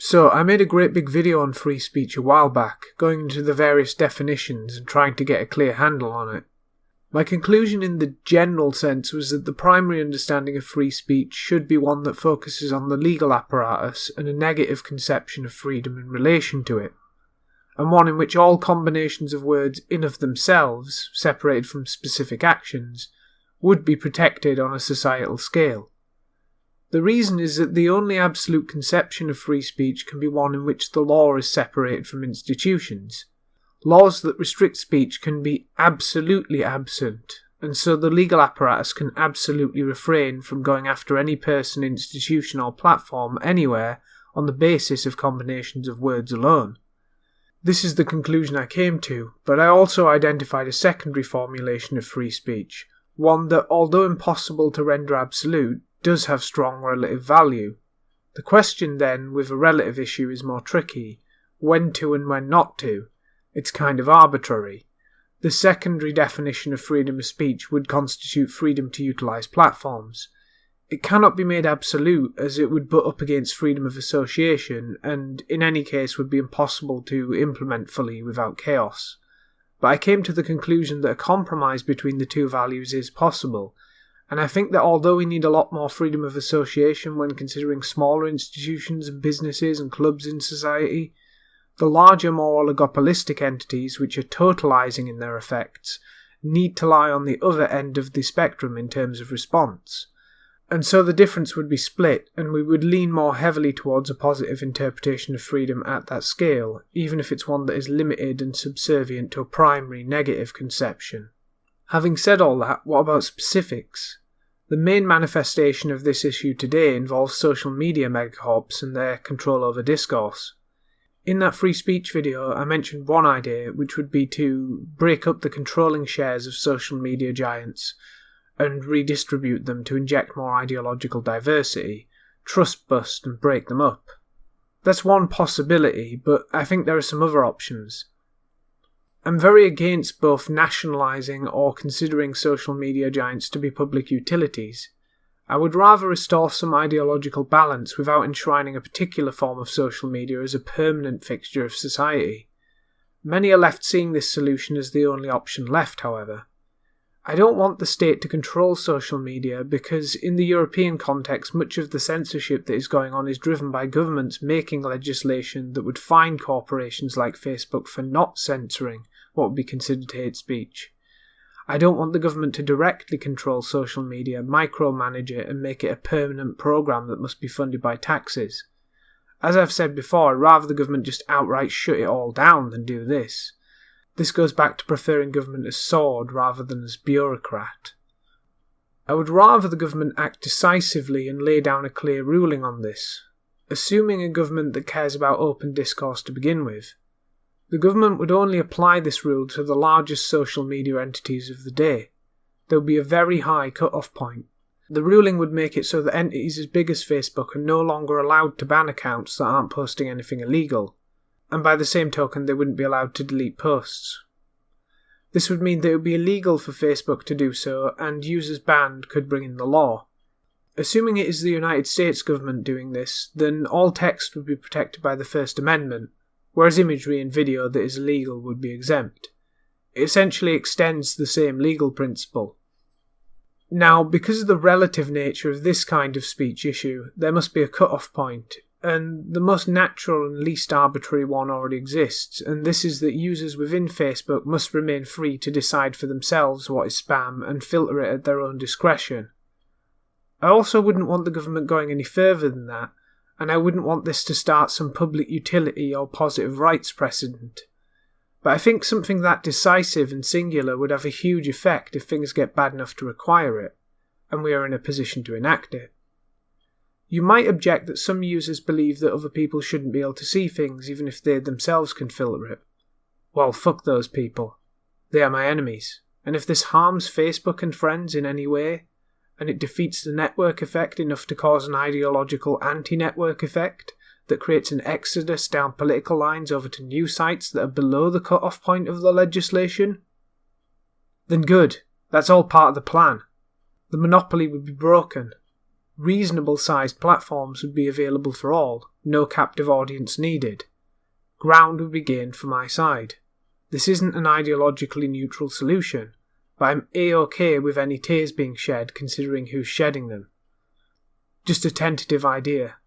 So, I made a great big video on free speech a while back, going into the various definitions and trying to get a clear handle on it. My conclusion in the general sense was that the primary understanding of free speech should be one that focuses on the legal apparatus and a negative conception of freedom in relation to it, and one in which all combinations of words in of themselves, separated from specific actions, would be protected on a societal scale. The reason is that the only absolute conception of free speech can be one in which the law is separated from institutions. Laws that restrict speech can be absolutely absent, and so the legal apparatus can absolutely refrain from going after any person, institution or platform anywhere on the basis of combinations of words alone. This is the conclusion I came to, but I also identified a secondary formulation of free speech, one that, although impossible to render absolute, does have strong relative value. The question then, with a relative issue, is more tricky. When to and when not to. It's kind of arbitrary. The secondary definition of freedom of speech would constitute freedom to utilise platforms. It cannot be made absolute, as it would butt up against freedom of association, and in any case would be impossible to implement fully without chaos. But I came to the conclusion that a compromise between the two values is possible, and I think that although we need a lot more freedom of association when considering smaller institutions and businesses and clubs in society, the larger, more oligopolistic entities which are totalising in their effects need to lie on the other end of the spectrum in terms of response. And so the difference would be split, and we would lean more heavily towards a positive interpretation of freedom at that scale, even if it's one that is limited and subservient to a primary negative conception. Having said all that, what about specifics? The main manifestation of this issue today involves social media megacorps and their control over discourse. In that free speech video, I mentioned one idea, which would be to break up the controlling shares of social media giants and redistribute them to inject more ideological diversity, trust bust and break them up. That's one possibility, but I think there are some other options. I'm very against both nationalising or considering social media giants to be public utilities. I would rather restore some ideological balance without enshrining a particular form of social media as a permanent fixture of society. Many are left seeing this solution as the only option left, however. I don't want the state to control social media because in the European context much of the censorship that is going on is driven by governments making legislation that would fine corporations like Facebook for not censoring what would be considered hate speech. I don't want the government to directly control social media, micromanage it and make it a permanent programme that must be funded by taxes. As I've said before, I'd rather the government just outright shut it all down than do this. This goes back to preferring government as sword rather than as bureaucrat. I would rather the government act decisively and lay down a clear ruling on this, assuming a government that cares about open discourse to begin with. The government would only apply this rule to the largest social media entities of the day. There would be a very high cut-off point. The ruling would make it so that entities as big as Facebook are no longer allowed to ban accounts that aren't posting anything illegal, and by the same token they wouldn't be allowed to delete posts. This would mean that it would be illegal for Facebook to do so, and users banned could bring in the law. Assuming it is the United States government doing this, then all text would be protected by the First Amendment, whereas imagery and video that is illegal would be exempt. It essentially extends the same legal principle. Now, because of the relative nature of this kind of speech issue, there must be a cut-off point, and the most natural and least arbitrary one already exists, and this is that users within Facebook must remain free to decide for themselves what is spam and filter it at their own discretion. I also wouldn't want the government going any further than that, and I wouldn't want this to start some public utility or positive rights precedent. But I think something that decisive and singular would have a huge effect if things get bad enough to require it, and we are in a position to enact it. You might object that some users believe that other people shouldn't be able to see things even if they themselves can filter it. Well, fuck those people. They are my enemies, and if this harms Facebook and friends in any way, and it defeats the network effect enough to cause an ideological anti-network effect that creates an exodus down political lines over to new sites that are below the cut-off point of the legislation, then good, that's all part of the plan. The monopoly would be broken. Reasonable-sized platforms would be available for all, no captive audience needed. Ground would be gained for my side. This isn't an ideologically neutral solution, but I'm A-OK with any tears being shed considering who's shedding them. Just a tentative idea.